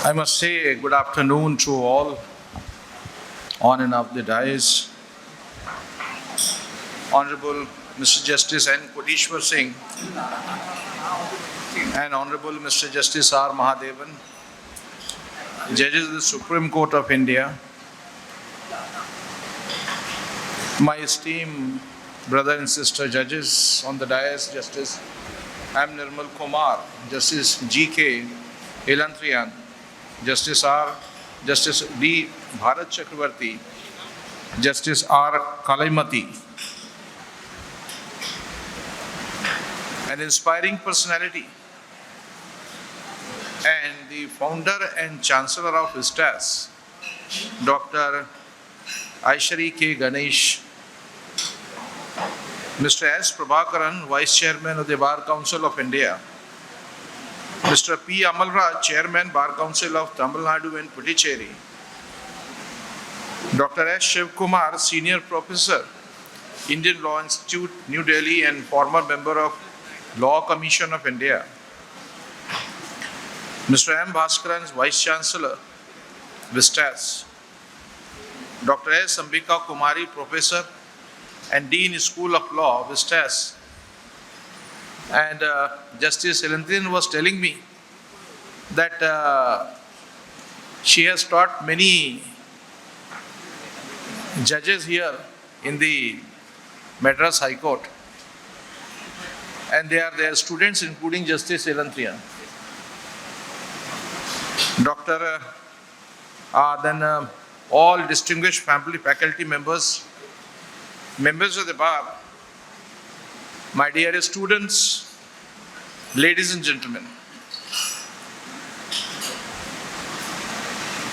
I must say good afternoon to all on and off the dais. Honorable Mr. Justice N. Kotiswar Singh and Honorable Mr. Justice R. Mahadevan, Judges of the Supreme Court of India, my esteemed brother and sister judges on the dais, Justice M. Nirmal Kumar, Justice G.K. Ilanthiraiyan, Justice R. Justice D. Bharatha Chakravarthy, Justice R. Kalaimathi. An inspiring personality and the founder and chancellor of ISTAS, Dr. Aishari K. Ganesh, Mr. S. Prabhakaran, Vice Chairman of the Bar Council of India, Mr. P. Amalraj, Chairman, Bar Council of Tamil Nadu and Puducherry, Dr. S. Sivakumar, Senior Professor, Indian Law Institute, New Delhi and former member of Law Commission of India, Mr. M. Bhaskaran, Vice Chancellor, Vistas, Dr. S. Ambika Kumari, Professor and Dean, School of Law, Vistas. And Justice Ilanthiraiyan was telling me that she has taught many judges here in the Madras High Court. And they are their students, including Justice Ilanthiraiyan. Then all distinguished faculty members, members of the bar, my dear students, ladies and gentlemen.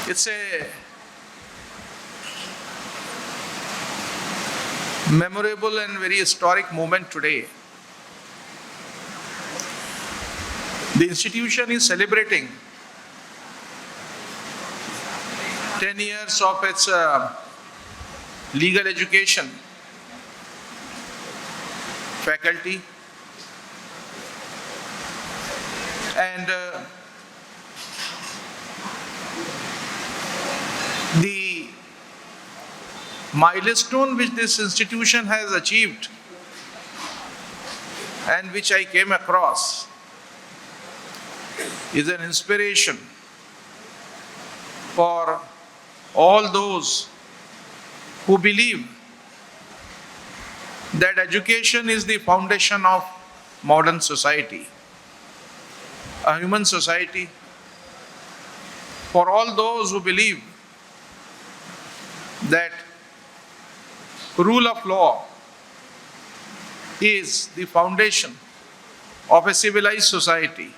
It's a memorable and very historic moment today. The institution is celebrating 10 years of its legal education, faculty, and the milestone which this institution has achieved and which I came across is an inspiration for all those who believe that education is the foundation of modern society, a human society. For all those who believe that rule of law is the foundation of a civilized society,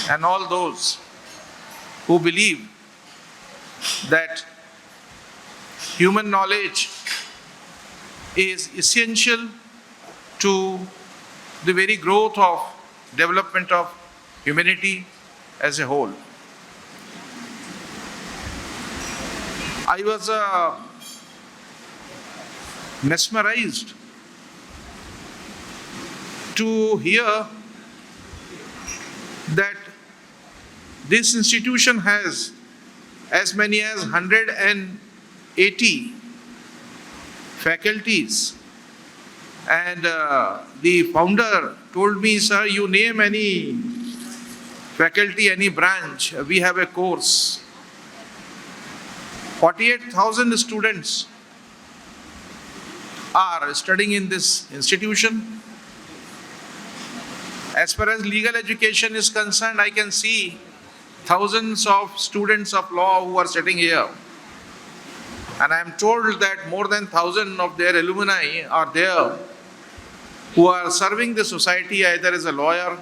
and all those who believe that human knowledge is essential to the very growth of development of humanity as a whole. I was mesmerized to hear that this institution has as many as 180 faculties. And the founder told me, sir, you name any faculty, any branch, we have a course. 48,000 students are studying in this institution. As far as legal education is concerned, I can see thousands of students of law who are sitting here. And I am told that more than 1,000 of their alumni are there who are serving the society either as a lawyer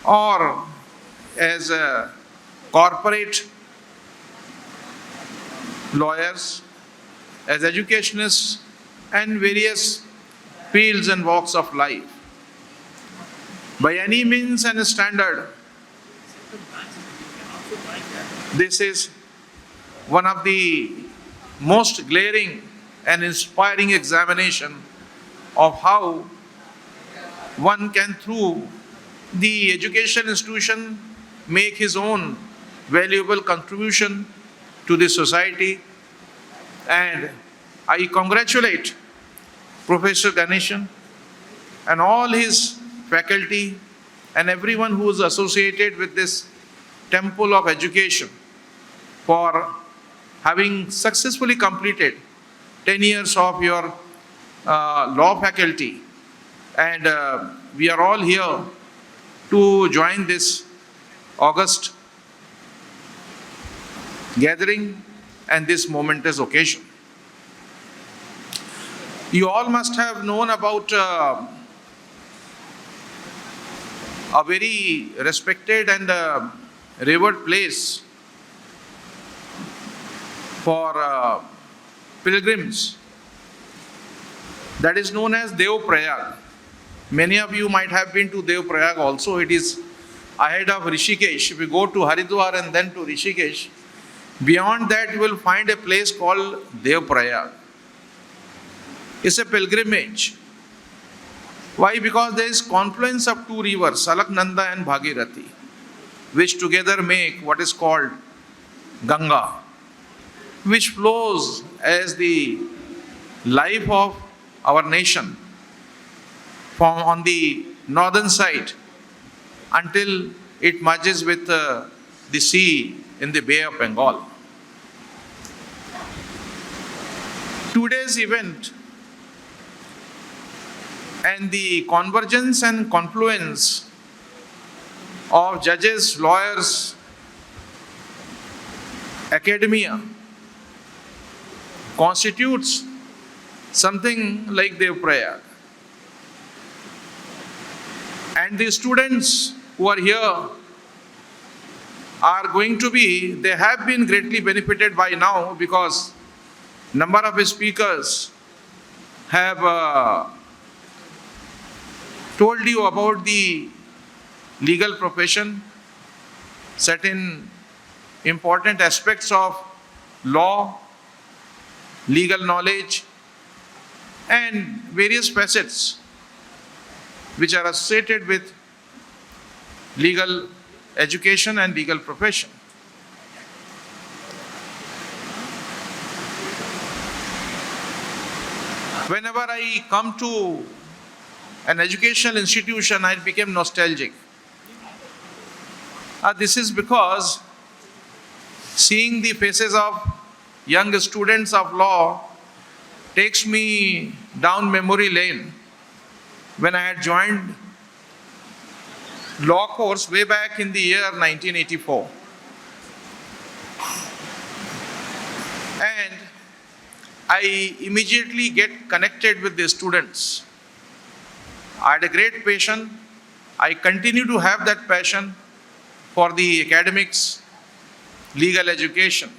or as a corporate lawyers, as educationists, and various fields and walks of life. By any means and standard, this is one of the most glaring and inspiring examination of how one can, through the education institution, make his own valuable contribution to the society. And I congratulate Professor Ganeshan and all his faculty and everyone who is associated with this temple of education for having successfully completed 10 years of your law faculty. And we are all here to join this august gathering and this momentous occasion. You all must have known about a very respected and revered place for pilgrims that is known as Dev-Prayag. Many of you might have been to Dev-Prayag also. It is ahead of Rishikesh. If you go to Haridwar and then to Rishikesh, beyond that you will find a place called Dev-Prayag. It's a pilgrimage. Why? Because there is confluence of two rivers, Alaknanda and Bhagirathi, which together make what is called Ganga, which flows as the life of our nation from on the northern side until it merges with the sea in the Bay of Bengal. Today's event and the convergence and confluence of judges, lawyers, academia constitutes something like Dev-Prayag. And the students who are here are going to be, they have been greatly benefited by now because number of speakers have told you about the legal profession, certain important aspects of law, legal knowledge, and various facets which are associated with legal education and legal profession. Whenever I come to an educational institution, I became nostalgic. This is because seeing the faces of young students of law takes me down memory lane when I had joined law course way back in the year 1984. And I immediately get connected with the students. I had a great passion. I continue to have that passion for the academics, legal education.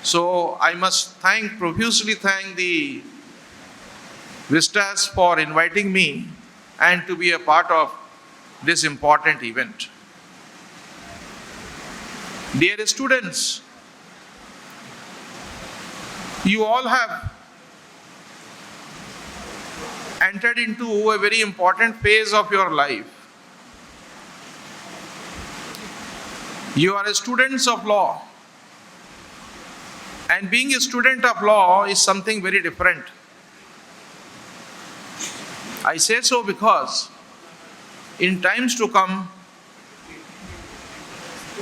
So I must profusely thank the Vistas for inviting me and to be a part of this important event. Dear students, you all have entered into a very important phase of your life. You are students of law, and being a student of law is something very different. I say so because in times to come,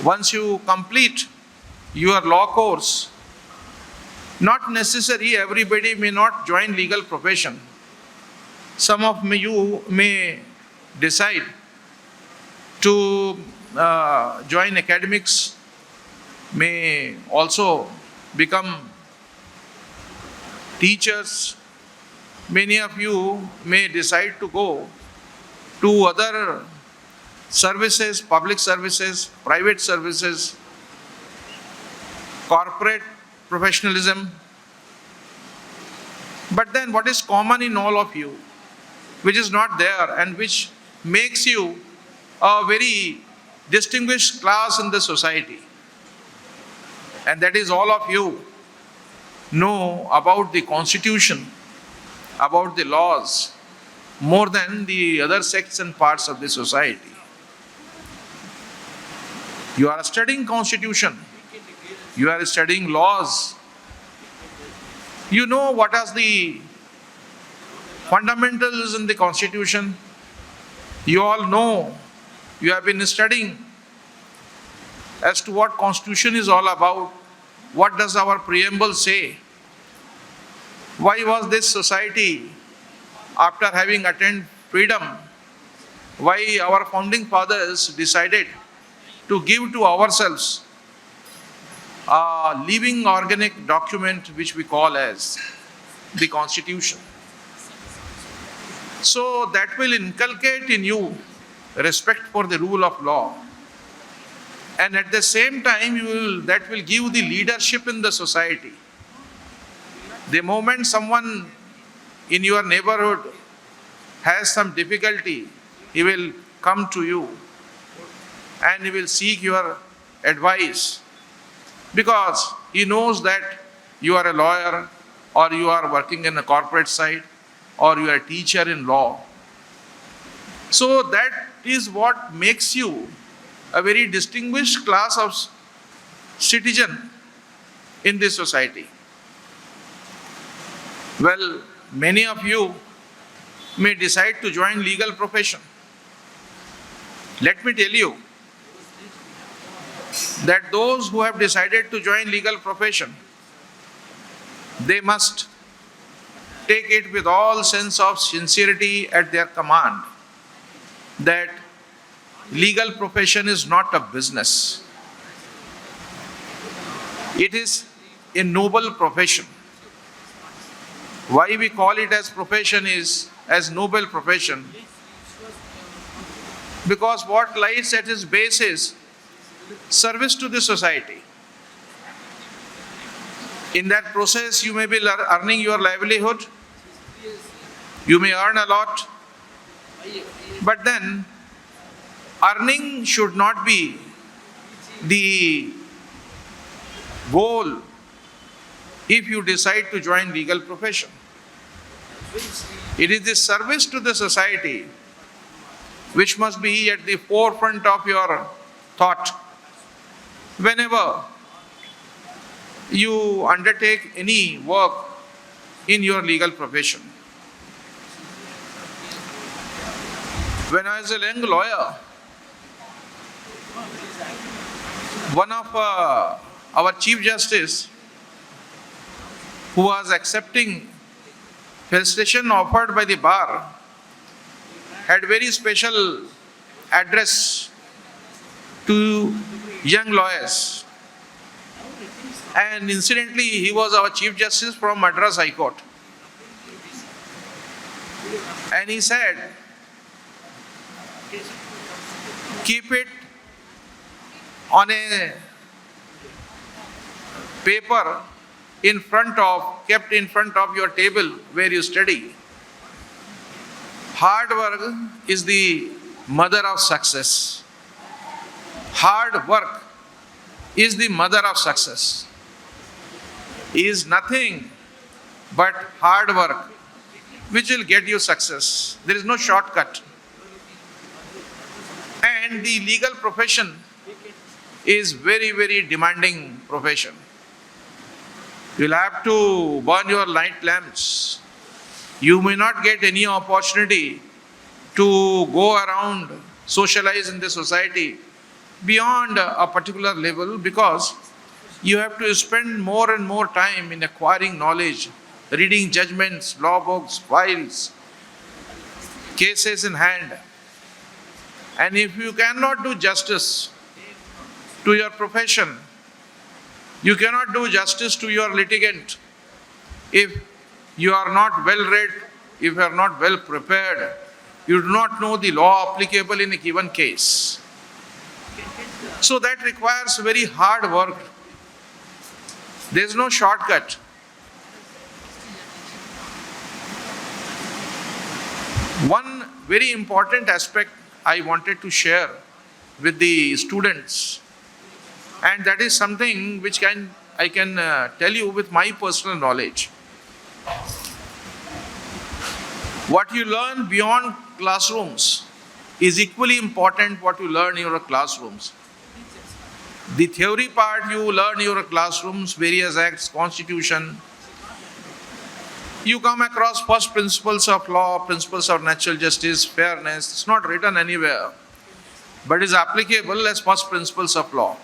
once you complete your law course, not necessary everybody may not join legal profession. Some of you may decide to join academics, may also become teachers. Many of you may decide to go to other services, public services, private services, corporate professionalism. But then what is common in all of you, which is not there and which makes you a very distinguished class in the society, and that is all of you know about the constitution, about the laws, more than the other sects and parts of the society. You are studying constitution. You are studying laws. You know what are the fundamentals in the constitution. You all know. You have been studying as to what constitution is all about. What does our preamble say? Why was this society, after having attained freedom, why our founding fathers decided to give to ourselves a living organic document which we call as the Constitution. So that will inculcate in you respect for the rule of law. And at the same time, that will give the leadership in the society. The moment someone in your neighborhood has some difficulty, he will come to you and he will seek your advice, because he knows that you are a lawyer, or you are working in a corporate side, or you are a teacher in law. So that is what makes you a very distinguished class of citizen in this society. Well, many of you may decide to join legal profession. Let me tell you that those who have decided to join legal profession, they must take it with all sense of sincerity at their command, that legal profession is not a business. It is a noble profession. Why we call it as profession is as noble profession? Because what lies at its base is service to the society. In that process, you may be earning your livelihood. You may earn a lot. But then, earning should not be the goal if you decide to join legal profession. It is the service to the society which must be at the forefront of your thought whenever you undertake any work in your legal profession. When I was a young lawyer, one of our Chief Justice, who was accepting felicitation offered by the bar, had very special address to young lawyers. And incidentally, he was our Chief Justice from Madras High Court. And he said, keep it on a paper kept in front of your table where you study. Hard work is the mother of success. Hard work is the mother of success. Is nothing but hard work which will get you success. There is no shortcut. And the legal profession is very, very demanding profession. You'll have to burn your night lamps. You may not get any opportunity to go around, socialize in the society beyond a particular level, because you have to spend more and more time in acquiring knowledge, reading judgments, law books, files, cases in hand. And if you cannot do justice to your profession, you cannot do justice to your litigant if you are not well read, if you are not well prepared, you do not know the law applicable in a given case. So that requires very hard work. There is no shortcut. One very important aspect I wanted to share with the students, and that is something which I can tell you with my personal knowledge. What you learn beyond classrooms is equally important what you learn in your classrooms. The theory part you learn in your classrooms, various acts, constitution. You come across first principles of law, principles of natural justice, fairness. It's not written anywhere, but is applicable as first principles of law.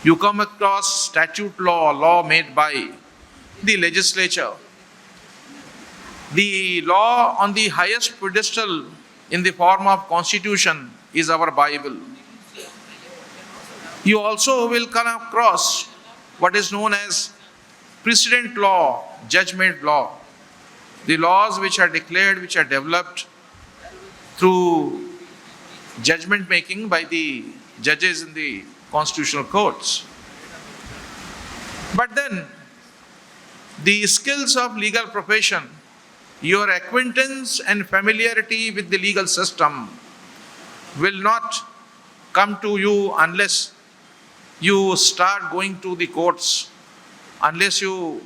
You come across statute law, law made by the legislature. The law on the highest pedestal in the form of constitution is our Bible. You also will come across what is known as precedent law, judgment law. The laws which are declared, which are developed through judgment making by the judges in the constitutional courts. But then, the skills of legal profession, your acquaintance and familiarity with the legal system will not come to you unless you start going to the courts, unless you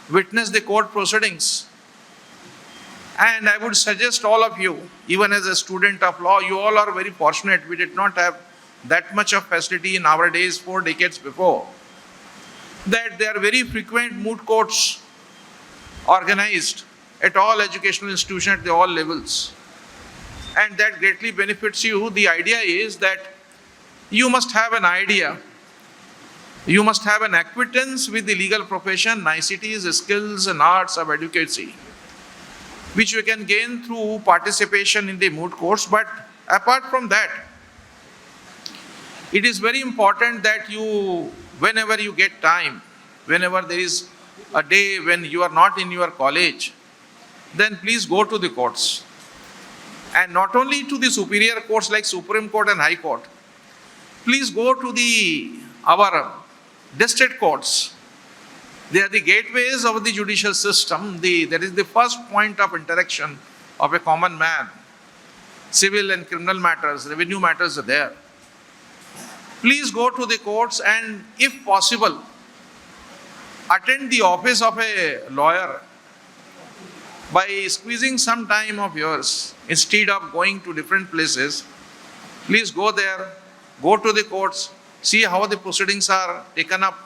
witness the court proceedings. And I would suggest all of you, even as a student of law, you all are very fortunate. We did not have that much of facility in our days 4 decades before, that there are very frequent moot courts organized at all educational institutions at all levels. And that greatly benefits you. The idea is that you must have an idea. You must have an acquaintance with the legal profession, niceties, skills and arts of advocacy, which you can gain through participation in the moot courts. But apart from that, it is very important that you, whenever you get time, whenever there is a day when you are not in your college, then please go to the courts. And not only to the superior courts like Supreme Court and High Court, please go to our district courts. They are the gateways of the judicial system. That is the first point of interaction of a common man. Civil and criminal matters, revenue matters are there. Please go to the courts and, if possible, attend the office of a lawyer by squeezing some time of yours. Instead of going to different places, please go there, go to the courts, see how the proceedings are taken up.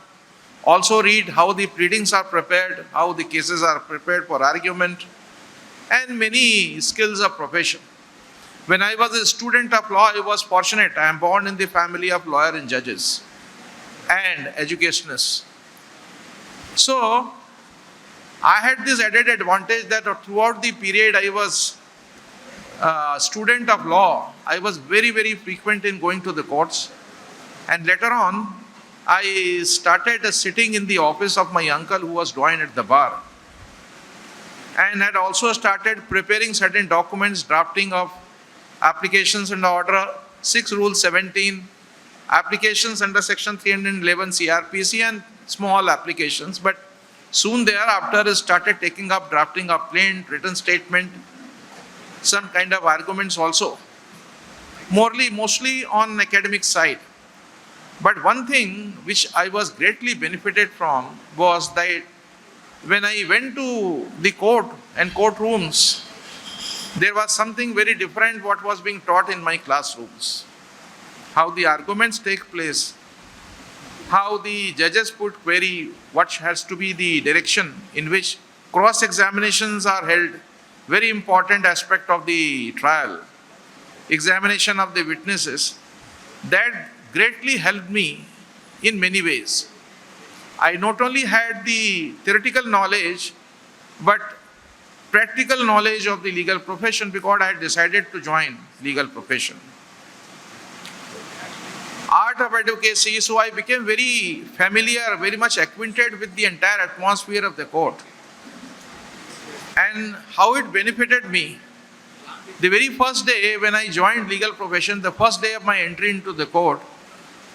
Also read how the pleadings are prepared, how the cases are prepared for argument, and many skills of profession. When I was a student of law, I was fortunate. I am born in the family of lawyers and judges and educationists. So, I had this added advantage that throughout the period I was a student of law, I was very, very frequent in going to the courts. And later on, I started sitting in the office of my uncle who was joined at the bar, and had also started preparing certain documents, drafting of applications under Order 6 Rule 17, applications under Section 311 CRPC and small applications. But soon thereafter I started taking up drafting of plain written statement, some kind of arguments also, mostly on academic side. But one thing which I was greatly benefited from was that when I went to the court and courtrooms, there was something very different what was being taught in my classrooms. How the arguments take place, how the judges put query, what has to be the direction in which cross-examinations are held, very important aspect of the trial, examination of the witnesses. That greatly helped me in many ways. I not only had the theoretical knowledge, but practical knowledge of the legal profession, because I had decided to join legal profession. Art of advocacy, so I became very familiar, very much acquainted with the entire atmosphere of the court. And how it benefited me. The very first day when I joined legal profession, the first day of my entry into the court,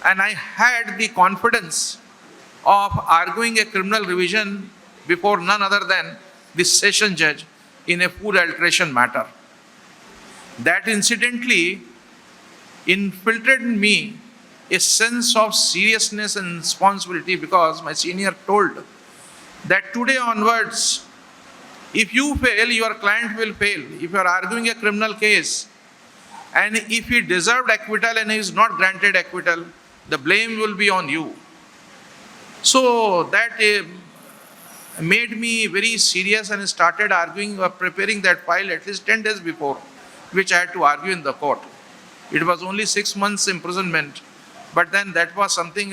and I had the confidence of arguing a criminal revision before none other than the session judge in a food alteration matter. That incidentally infiltrated in me a sense of seriousness and responsibility, because my senior told that today onwards, if you fail, your client will fail. If you are arguing a criminal case, and if he deserved acquittal and he is not granted acquittal, the blame will be on you. So that made me very serious and started arguing or preparing that file at least 10 days before, which I had to argue in the court. It was only 6 months imprisonment, but then that was something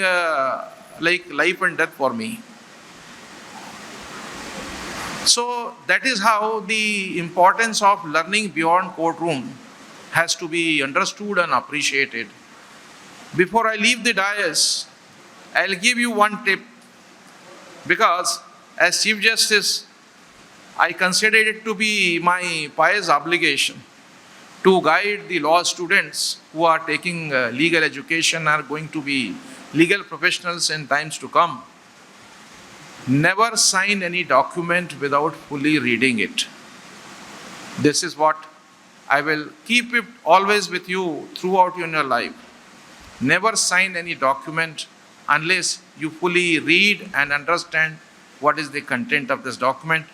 like life and death for me. So that is how the importance of learning beyond courtroom has to be understood and appreciated. Before I leave the dais, I'll give you one tip, because as Chief Justice, I consider it to be my pious obligation to guide the law students who are taking legal education, are going to be legal professionals in times to come. Never sign any document without fully reading it. This is what I will keep it always with you throughout in your life. Never sign any document unless you fully read and understand what is the content of this document.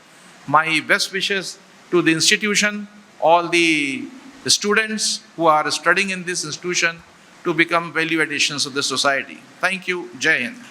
My best wishes to the institution, all the students who are studying in this institution, to become value additions of the society. Thank you. Jai Hind.